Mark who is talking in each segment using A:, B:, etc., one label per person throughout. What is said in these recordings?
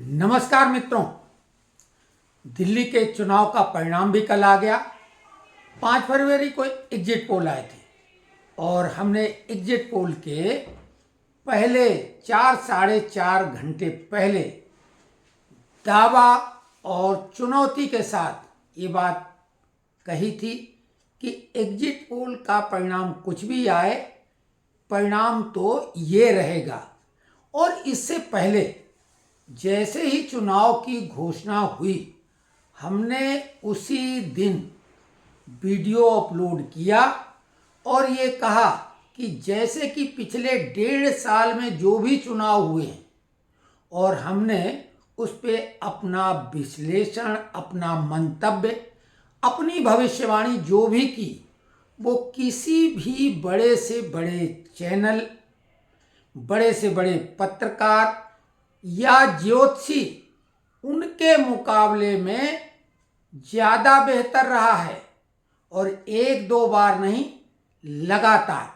A: नमस्कार मित्रों, दिल्ली के चुनाव का परिणाम भी कल आ गया। 5 फरवरी को एग्जिट पोल आए थे और हमने एग्जिट पोल के पहले 4-4.5 घंटे पहले दावा और चुनौती के साथ ये बात कही थी कि एग्जिट पोल का परिणाम कुछ भी आए, परिणाम तो ये रहेगा। और इससे पहले जैसे ही चुनाव की घोषणा हुई, हमने उसी दिन वीडियो अपलोड किया और ये कहा कि जैसे कि पिछले 1.5 साल में जो भी चुनाव हुए हैं, और हमने उस पर अपना विश्लेषण, अपना मंतव्य, अपनी भविष्यवाणी जो भी की, वो किसी भी बड़े से बड़े चैनल, बड़े से बड़े पत्रकार या ज्योतिषी उनके मुकाबले में ज़्यादा बेहतर रहा है। और 1-2 बार नहीं, लगातार।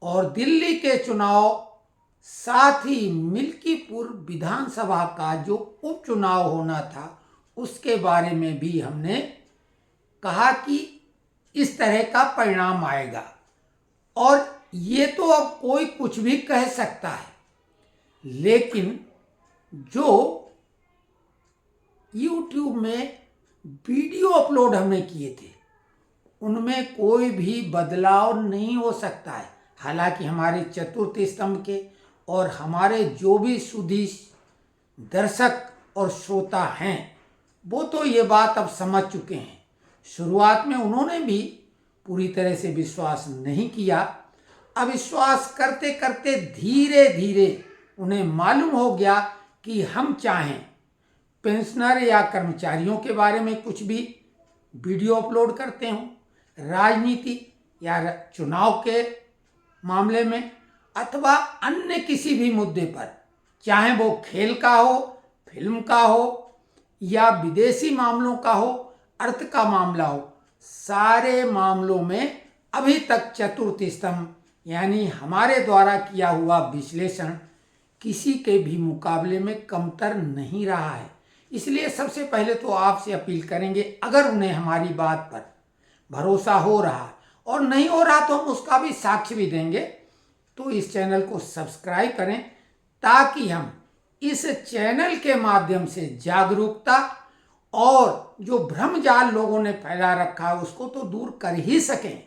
A: और दिल्ली के चुनाव, साथ ही मिल्कीपुर विधानसभा का जो उपचुनाव होना था, उसके बारे में भी हमने कहा कि इस तरह का परिणाम आएगा। और ये तो अब कोई कुछ भी कह सकता है, लेकिन जो YouTube में वीडियो अपलोड हमने किए थे, उनमें कोई भी बदलाव नहीं हो सकता है। हालांकि हमारे चतुर्थ स्तंभ के और हमारे जो भी सुधी दर्शक और श्रोता हैं, वो तो ये बात अब समझ चुके हैं। शुरुआत में उन्होंने भी पूरी तरह से विश्वास नहीं किया। अविश्वास करते करते धीरे धीरे उन्हें मालूम हो गया कि हम चाहें पेंशनर या कर्मचारियों के बारे में कुछ भी वीडियो अपलोड करते हों, राजनीति या चुनाव के मामले में, अथवा अन्य किसी भी मुद्दे पर, चाहे वो खेल का हो, फिल्म का हो, या विदेशी मामलों का हो, अर्थ का मामला हो, सारे मामलों में अभी तक चतुर्थ स्तंभ यानी हमारे द्वारा किया हुआ विश्लेषण किसी के भी मुकाबले में कमतर नहीं रहा है। इसलिए सबसे पहले तो आपसे अपील करेंगे, अगर उन्हें हमारी बात पर भरोसा हो रहा और नहीं हो रहा तो हम उसका भी साक्ष्य भी देंगे, तो इस चैनल को सब्सक्राइब करें, ताकि हम इस चैनल के माध्यम से जागरूकता और जो भ्रमजाल लोगों ने फैला रखा है उसको तो दूर कर ही सकें।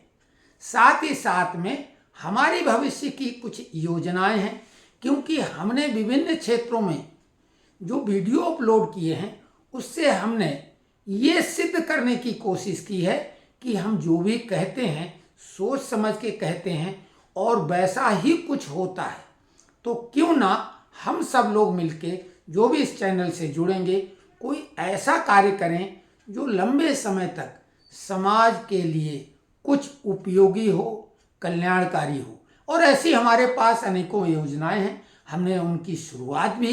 A: साथ ही साथ में हमारी भविष्य की कुछ योजनाएं हैं, क्योंकि हमने विभिन्न क्षेत्रों में जो वीडियो अपलोड किए हैं, उससे हमने ये सिद्ध करने की कोशिश की है कि हम जो भी कहते हैं सोच समझ के कहते हैं और वैसा ही कुछ होता है। तो क्यों ना हम सब लोग मिलके जो भी इस चैनल से जुड़ेंगे, कोई ऐसा कार्य करें जो लंबे समय तक समाज के लिए कुछ उपयोगी हो, कल्याणकारी हो। और ऐसी हमारे पास अनेकों योजनाएं हैं। हमने उनकी शुरुआत भी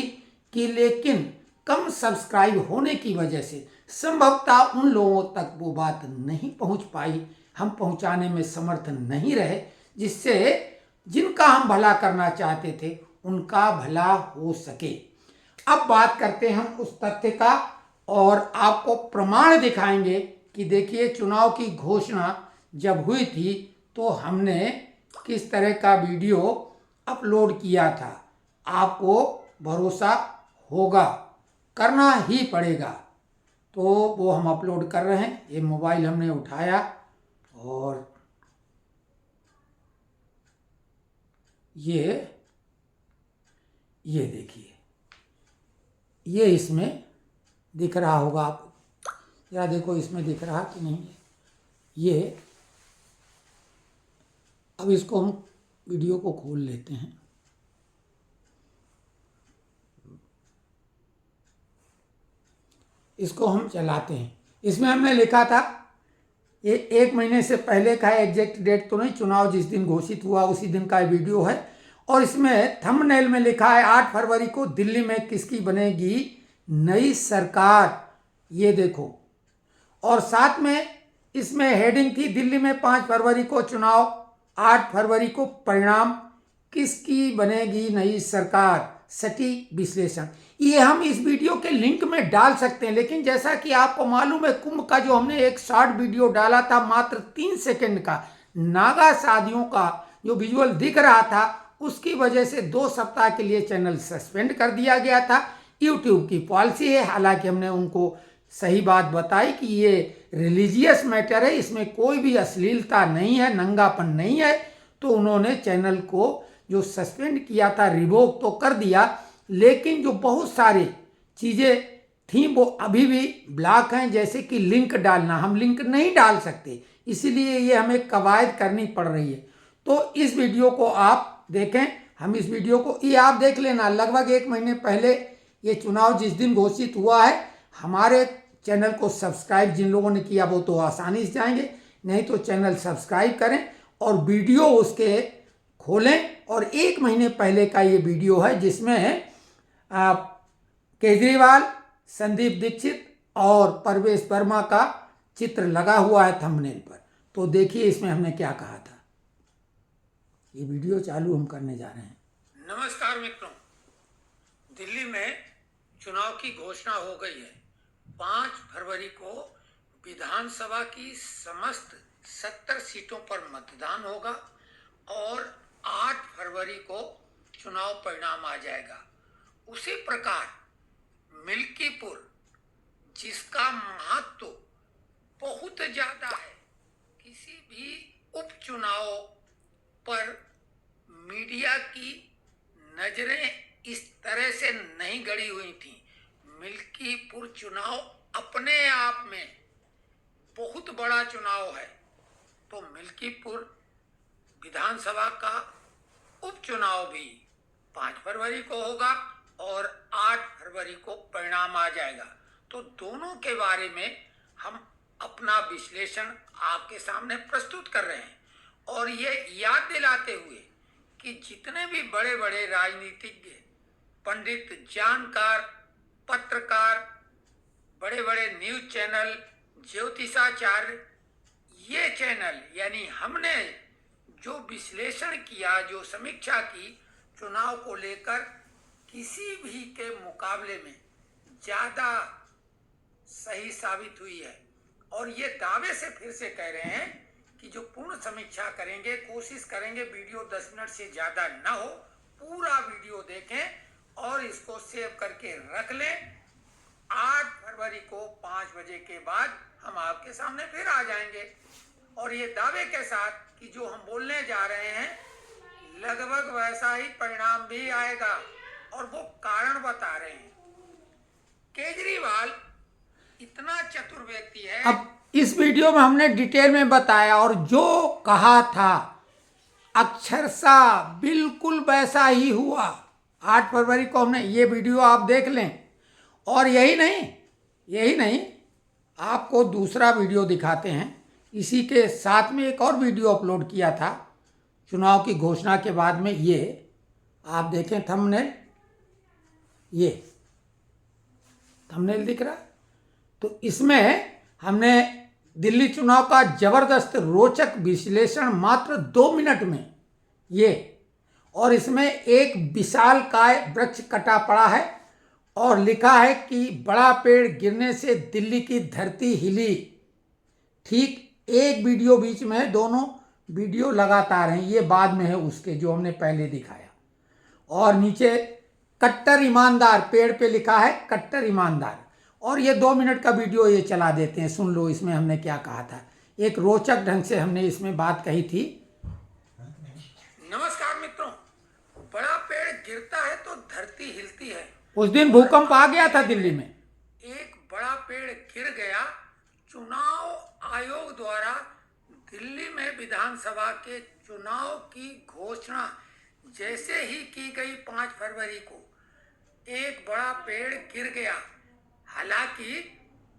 A: की, लेकिन कम सब्सक्राइब होने की वजह से संभवतः उन लोगों तक वो बात नहीं पहुंच पाई, हम पहुंचाने में समर्थ नहीं रहे, जिससे जिनका हम भला करना चाहते थे उनका भला हो सके। अब बात करते हैं हम उस तथ्य का, और आपको प्रमाण दिखाएंगे कि देखिए, चुनाव की घोषणा जब हुई थी तो हमने किस तरह का वीडियो अपलोड किया था। आपको भरोसा होगा, करना ही पड़ेगा। तो वो हम अपलोड कर रहे हैं। ये मोबाइल हमने उठाया और ये देखिए, ये इसमें दिख रहा होगा आपको, या देखो इसमें दिख रहा कि नहीं। ये अब इसको हम वीडियो को खोल लेते हैं। इसको हम चलाते हैं। इसमें हमने लिखा था, ये 1 महीने से पहले का है, एग्जैक्ट डेट तो नहीं, चुनाव जिस दिन घोषित हुआ उसी दिन का वीडियो है। और इसमें थंबनेल में लिखा है 8 फरवरी को दिल्ली में किसकी बनेगी नई सरकार, ये देखो। और साथ में इसमें हेडिंग थी, दिल्ली में 5 फरवरी को चुनाव, 8 फरवरी को परिणाम, किसकी बनेगी नई सरकार। सटीक विश्लेषण। ये हम इस वीडियो के लिंक में डाल सकते हैं, लेकिन जैसा कि आपको मालूम है कुंभ का जो हमने एक शॉर्ट वीडियो डाला था मात्र 3 सेकंड का, नागा शादियों का जो विजुअल दिख रहा था, उसकी वजह से 2 सप्ताह के लिए चैनल सस्पेंड कर दिया गया था। यूट्यूब की पॉलिसी है, हालांकि हमने उनको सही बात बताई कि ये रिलीजियस मैटर है, इसमें कोई भी अश्लीलता नहीं है, नंगापन नहीं है, तो उन्होंने चैनल को जो सस्पेंड किया था रिवोक तो कर दिया, लेकिन जो बहुत सारी चीज़ें थी वो अभी भी ब्लॉक हैं, जैसे कि लिंक डालना, हम लिंक नहीं डाल सकते, इसीलिए ये हमें कवायद करनी पड़ रही है। तो इस वीडियो को आप देखें, हम इस वीडियो को ये आप देख लेना, लगभग 1 महीने पहले ये चुनाव जिस दिन घोषित हुआ है, हमारे चैनल को सब्सक्राइब जिन लोगों ने किया वो तो आसानी से जाएंगे, नहीं तो चैनल सब्सक्राइब करें और वीडियो उसके खोलें। और 1 महीने पहले का ये वीडियो है जिसमें केजरीवाल, संदीप दीक्षित और परवेश वर्मा का चित्र लगा हुआ है थंबनेल पर। तो देखिए इसमें हमने क्या कहा था। ये वीडियो चालू हम करने जा रहे हैं।
B: नमस्कार मित्रों, दिल्ली में चुनाव की घोषणा हो गई है। 5 फरवरी को विधानसभा की समस्त 70 सीटों पर मतदान होगा और 8 फरवरी को चुनाव परिणाम आ जाएगा। उसी प्रकार मिल्कीपुर, जिसका महत्व बहुत ज्यादा है, किसी भी उपचुनाव पर मीडिया की नजरें इस तरह से नहीं गड़ी हुई थी। मिल्कीपुर चुनाव अपने आप में बहुत बड़ा चुनाव है। तो मिल्कीपुर विधानसभा का उपचुनाव भी 5 फरवरी को होगा और 8 फरवरी को परिणाम आ जाएगा। तो दोनों के बारे में हम अपना विश्लेषण आपके सामने प्रस्तुत कर रहे हैं और ये याद दिलाते हुए कि जितने भी बड़े बड़े राजनीतिज्ञ, पंडित, जानकार, पत्रकार, बड़े बड़े न्यूज चैनल, ज्योतिषाचार्य, ये चैनल यानी हमने जो विश्लेषण किया, जो समीक्षा की चुनाव को लेकर, किसी भी के मुकाबले में ज़्यादा सही साबित हुई है। और ये दावे से फिर से कह रहे हैं कि जो पूर्ण समीक्षा करेंगे, कोशिश करेंगे वीडियो 10 मिनट से ज़्यादा ना हो, पूरा वीडियो देखें और इसको सेव करके रख लें। 8 फरवरी को 5 बजे के बाद हम आपके सामने फिर आ जाएंगे और ये दावे के साथ कि जो हम बोलने जा रहे हैं लगभग वैसा ही परिणाम भी आएगा और वो कारण बता रहे हैं। केजरीवाल इतना चतुर व्यक्ति है।
A: अब इस वीडियो में हमने डिटेल में बताया और जो कहा था अक्षरशः बिल्कुल वैसा ही हुआ। 8 फरवरी को हमने ये वीडियो आप देख लें। और यही नहीं, आपको दूसरा वीडियो दिखाते हैं। इसी के साथ में एक और वीडियो अपलोड किया था चुनाव की घोषणा के बाद में। ये आप देखें थंबनेल, ये थंबनेल दिख रहा है। तो इसमें हमने दिल्ली चुनाव का जबरदस्त रोचक विश्लेषण मात्र 2 मिनट में ये, और इसमें एक विशालकाय वृक्ष कटा पड़ा है और लिखा है कि बड़ा पेड़ गिरने से दिल्ली की धरती हिली। ठीक एक वीडियो बीच में है, दोनों वीडियो लगातार हैं। ये बाद में है उसके जो हमने पहले दिखाया। और नीचे कट्टर ईमानदार, पेड़ पे लिखा है कट्टर ईमानदार। और ये 2 मिनट का वीडियो ये चला देते हैं, सुन लो इसमें हमने क्या कहा था। एक रोचक ढंग से हमने इसमें बात कही थी।
B: नमस्कार मित्रों, बड़ा पेड़ गिरता है तो धरती हिलती है।
A: उस दिन भूकंप आ गया था दिल्ली में।
B: एक बड़ा पेड़ गिर गया। चुनाव आयोग द्वारा दिल्ली में विधानसभा के चुनाव की घोषणा जैसे ही की गई 5 फरवरी को, एक बड़ा पेड़ गिर गया। हालांकि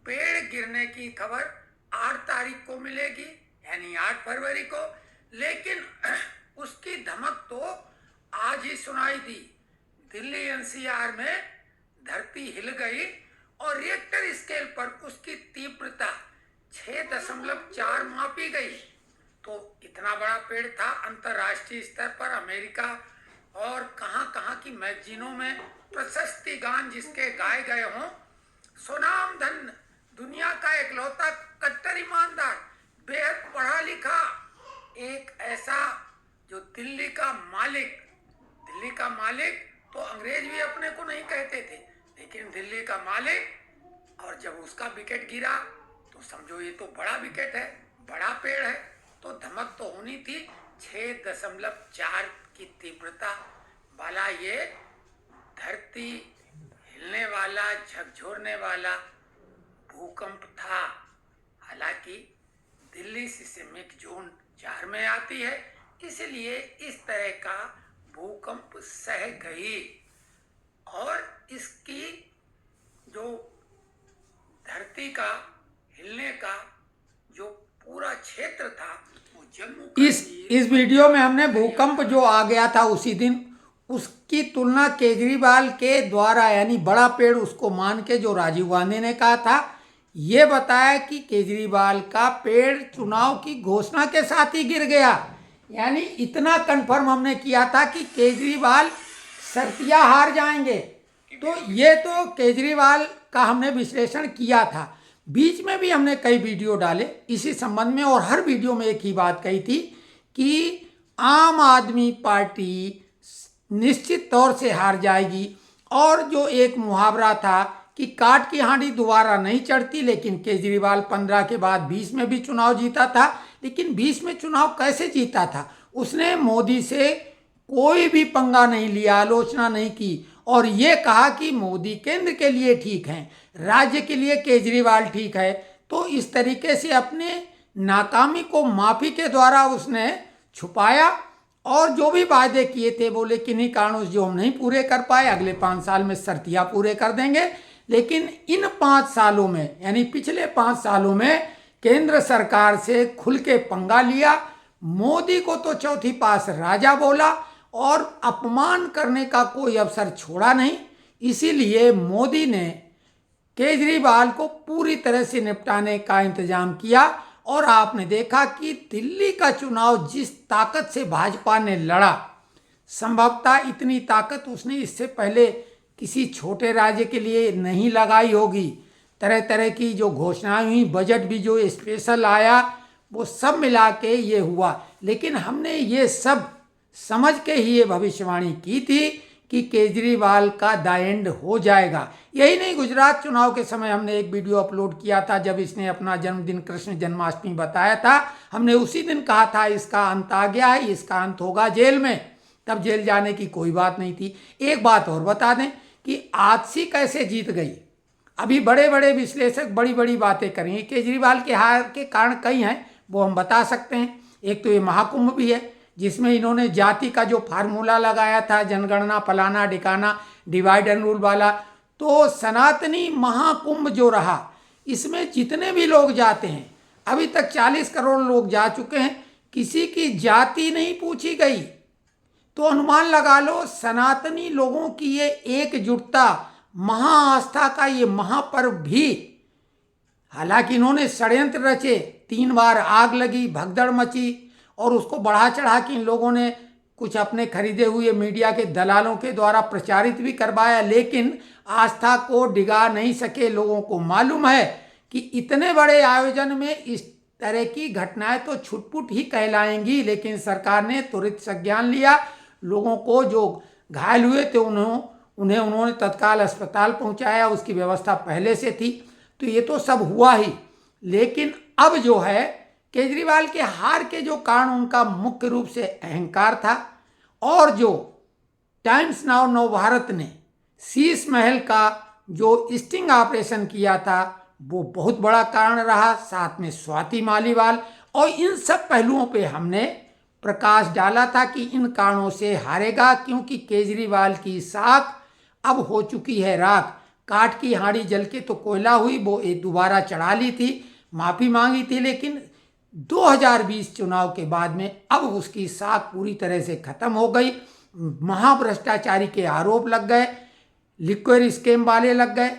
B: पेड़ गिरने की खबर 8 तारीख को मिलेगी, यानी 8 फरवरी को, लेकिन उसकी धमक तो आज ही सुनाई दी। दिल्ली एनसीआर में धरती हिल गई और रिएक्टर स्केल पर उसकी तीव्रता 6.4 मापी गई। तो इतना बड़ा पेड़ था। अंतर्राष्ट्रीय स्तर पर अमेरिका और कहाँ कहाँ की मैगजीनों में प्रशस्ति गान जिसके गाए गए हों। सुनाम धन दुनिया का इकलौता कट्टर ईमानदार, बेहद पढ़ा लिखा, एक ऐसा जो दिल्ली का मालिक तो अंग्रेज भी अपने को नहीं कहते थे, लेकिन दिल्ली का मालिक। और जब उसका विकेट गिरा तो समझो ये तो बड़ा विकेट है, बड़ा पेड़ है, तो धमक तो होनी थी। 6.4 की तीव्रता वाला ये धरती हिलने वाला, झकझोरने वाला भूकंप था। हालांकि दिल्ली सिस्मिक जोन 4 में आती है, इसलिए इस तरह का भूकंप सह गई। और इसकी जो धरती का हिलने का जो पूरा क्षेत्र था वो जम्मू
A: इस वीडियो में हमने भूकंप जो आ गया था उसी दिन, उसकी तुलना केजरीवाल के द्वारा यानी बड़ा पेड़ उसको मान के जो राजीव गांधी ने कहा था, ये बताया कि केजरीवाल का पेड़ चुनाव की घोषणा के साथ ही गिर गया। यानी इतना कंफर्म हमने किया था कि केजरीवाल शर्तिया हार जाएंगे। तो ये तो केजरीवाल का हमने विश्लेषण किया था। बीच में भी हमने कई वीडियो डाले इसी संबंध में, और हर वीडियो में एक ही बात कही थी कि आम आदमी पार्टी निश्चित तौर से हार जाएगी। और जो एक मुहावरा था कि काट की हांडी दोबारा नहीं चढ़ती, लेकिन केजरीवाल 15 के बाद 20 में भी चुनाव जीता था। लेकिन 20 में चुनाव कैसे जीता था? उसने मोदी से कोई भी पंगा नहीं लिया, आलोचना नहीं की, और ये कहा कि मोदी केंद्र के लिए ठीक हैं, राज्य के लिए केजरीवाल ठीक है। तो इस तरीके से अपने नाकामी को माफी के द्वारा उसने छुपाया, और जो भी वायदे किए थे बोले किन्हीं कारणों से जो हम नहीं पूरे कर पाए, अगले 5 साल में शर्तिया पूरे कर देंगे। लेकिन इन 5 सालों में यानी पिछले 5 सालों में केंद्र सरकार से खुल के पंगा लिया। मोदी को तो चौथी पास राजा बोला और अपमान करने का कोई अवसर छोड़ा नहीं। इसीलिए मोदी ने केजरीवाल को पूरी तरह से निपटाने का इंतजाम किया। और आपने देखा कि दिल्ली का चुनाव जिस ताकत से भाजपा ने लड़ा, संभवतः इतनी ताकत उसने इससे पहले किसी छोटे राज्य के लिए नहीं लगाई होगी। तरह तरह की जो घोषणाएं हुई, बजट भी जो स्पेशल आया, वो सब मिला के ये हुआ। लेकिन हमने ये सब समझ के ही ये भविष्यवाणी की थी कि केजरीवाल का द एंड हो जाएगा। यही नहीं, गुजरात चुनाव के समय हमने एक वीडियो अपलोड किया था जब इसने अपना जन्मदिन कृष्ण जन्माष्टमी बताया था। हमने उसी दिन कहा था इसका अंत आ गया है, इसका अंत होगा जेल में। तब जेल जाने की कोई बात नहीं थी। एक बात और बता दें कि आजसी कैसे जीत गई। अभी बड़े बड़े विश्लेषक बड़ी बड़ी बातें करेंगे। केजरीवाल के हार के कारण कई हैं, वो हम बता सकते हैं। एक तो ये महाकुंभ भी है जिसमें इन्होंने जाति का जो फार्मूला लगाया था, जनगणना फलाना ढिकाना डिवाइड एंड रूल वाला, तो सनातनी महाकुंभ जो रहा, इसमें जितने भी लोग जाते हैं, अभी तक 40 करोड़ लोग जा चुके हैं, किसी की जाति नहीं पूछी गई। तो अनुमान लगा लो सनातनी लोगों की ये एकजुटता, महाआस्था का ये महापर्व भी, हालांकि इन्होंने षड्यंत्र रचे, 3 बार आग लगी, भगदड़ मची, और उसको बढ़ा चढ़ा के इन लोगों ने कुछ अपने खरीदे हुए मीडिया के दलालों के द्वारा प्रचारित भी करवाया, लेकिन आस्था को डिगा नहीं सके। लोगों को मालूम है कि इतने बड़े आयोजन में इस तरह की घटनाएं तो छुटपुट ही कहलाएंगी, लेकिन सरकार ने तुरंत संज्ञान लिया। लोगों को जो घायल हुए थे उन्हें उन्होंने तत्काल अस्पताल पहुंचाया, उसकी व्यवस्था पहले से थी। तो ये तो सब हुआ ही। लेकिन अब जो है केजरीवाल के हार के जो कारण उनका मुख्य रूप से अहंकार था, और जो टाइम्स नाउ नव भारत ने शीश महल का जो स्टिंग ऑपरेशन किया था वो बहुत बड़ा कारण रहा, साथ में स्वाति मालीवाल, और इन सब पहलुओं पे हमने प्रकाश डाला था कि इन कारणों से हारेगा, क्योंकि केजरीवाल की साख अब हो चुकी है राख। काठ की हांडी जल के तो कोयला हुई, वो दोबारा चढ़ा ली थी, माफ़ी मांगी थी, लेकिन 2020 चुनाव के बाद में अब उसकी साख पूरी तरह से खत्म हो गई। महाभ्रष्टाचारी के आरोप लग गए, लिक्विड स्कैम वाले लग गए,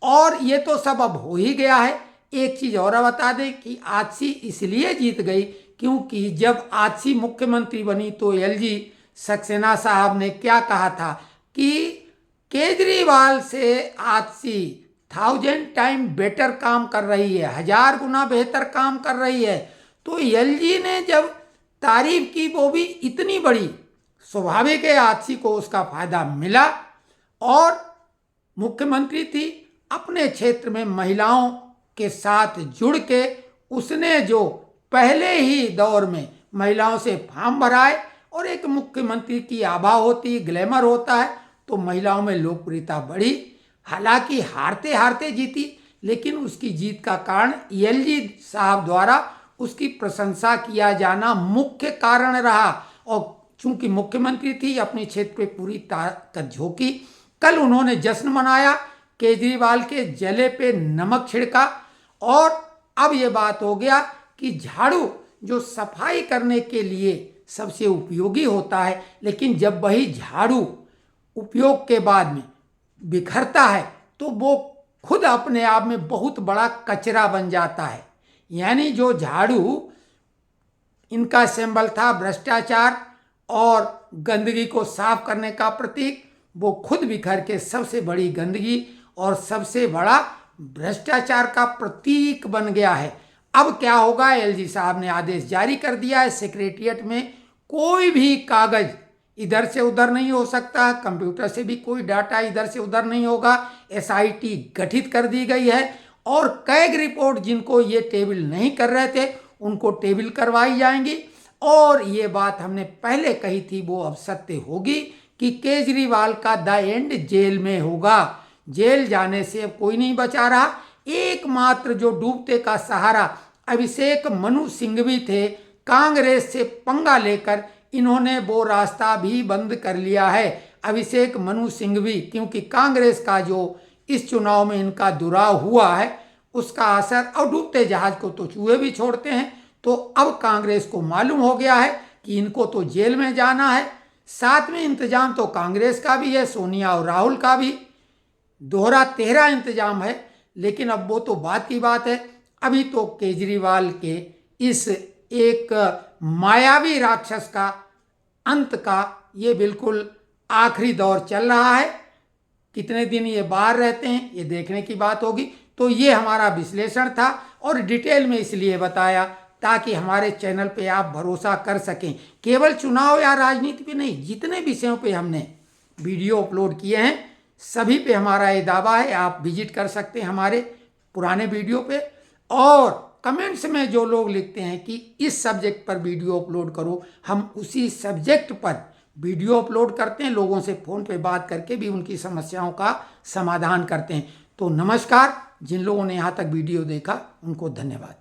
A: और ये तो सब अब हो ही गया है। एक चीज़ और बता दें कि आजसी इसलिए जीत गई क्योंकि जब आजसी मुख्यमंत्री बनी तो एलजी सक्सेना साहब ने क्या कहा था कि केजरीवाल से आजसी 1000 टाइम बेटर काम कर रही है, 1000 गुना बेहतर काम कर रही है। तो एलजी ने जब तारीफ की, वो भी इतनी बड़ी, स्वाभाविक है आजसी को उसका फायदा मिला। और मुख्यमंत्री थी, अपने क्षेत्र में महिलाओं के साथ जुड़ के उसने जो पहले ही दौर में महिलाओं से फॉर्म भराए, और एक मुख्यमंत्री की आभा होती, ग्लैमर होता है, तो महिलाओं में लोकप्रियता बढ़ी। हालांकि हारते हारते जीती, लेकिन उसकी जीत का कारण एलजी साहब द्वारा उसकी प्रशंसा किया जाना मुख्य कारण रहा। और चूंकि मुख्यमंत्री थी, अपने क्षेत्र पे पूरी ताकत झोंकी। कल उन्होंने जश्न मनाया, केजरीवाल के जले पे नमक छिड़का। और अब ये बात हो गया कि झाड़ू जो सफाई करने के लिए सबसे उपयोगी होता है, लेकिन जब वही झाड़ू उपयोग के बाद में बिखरता है तो वो खुद अपने आप में बहुत बड़ा कचरा बन जाता है। यानी जो झाड़ू इनका सिंबल था भ्रष्टाचार और गंदगी को साफ करने का प्रतीक, वो खुद बिखर के सबसे बड़ी गंदगी और सबसे बड़ा भ्रष्टाचार का प्रतीक बन गया है। अब क्या होगा, एलजी साहब ने आदेश जारी कर दिया है, सेक्रेटेरिएट में कोई भी कागज इधर से उधर नहीं हो सकता, कंप्यूटर से भी कोई डाटा इधर से उधर नहीं होगा। एसआईटी गठित कर दी गई है और कैग रिपोर्ट जिनको ये टेबल नहीं कर रहे थे उनको टेबल करवाई जाएंगी। और ये बात हमने पहले कही थी, वो अब सत्य होगी कि केजरीवाल का द एंड जेल में होगा। जेल जाने से अब कोई नहीं बचा रहा। एकमात्र जो डूबते का सहारा अभिषेक मनु सिंघवी थे, कांग्रेस से पंगा लेकर इन्होंने वो रास्ता भी बंद कर लिया है। अभिषेक मनु सिंघवी, क्योंकि कांग्रेस का जो इस चुनाव में इनका दुराव हुआ है उसका असर, और डूबते जहाज को तो चूहे भी छोड़ते हैं, तो अब कांग्रेस को मालूम हो गया है कि इनको तो जेल में जाना है। साथ में इंतजाम तो कांग्रेस का भी है, सोनिया और राहुल का भी, दोहरा 13 इंतजाम है। लेकिन अब वो तो बात की बात है। अभी तो केजरीवाल के इस एक मायावी राक्षस का अंत का ये बिल्कुल आखिरी दौर चल रहा है। कितने दिन ये बाहर रहते हैं ये देखने की बात होगी। तो ये हमारा विश्लेषण था और डिटेल में इसलिए बताया ताकि हमारे चैनल पे आप भरोसा कर सकें। केवल चुनाव या राजनीति पे नहीं, जितने विषयों पे हमने वीडियो अपलोड किए हैं सभी पे हमारा ये दावा है। आप विजिट कर सकते हैं हमारे पुराने वीडियो पे। और कमेंट्स में जो लोग लिखते हैं कि इस सब्जेक्ट पर वीडियो अपलोड करो, हम उसी सब्जेक्ट पर वीडियो अपलोड करते हैं। लोगों से फ़ोन पे बात करके भी उनकी समस्याओं का समाधान करते हैं। तो नमस्कार, जिन लोगों ने यहाँ तक वीडियो देखा उनको धन्यवाद।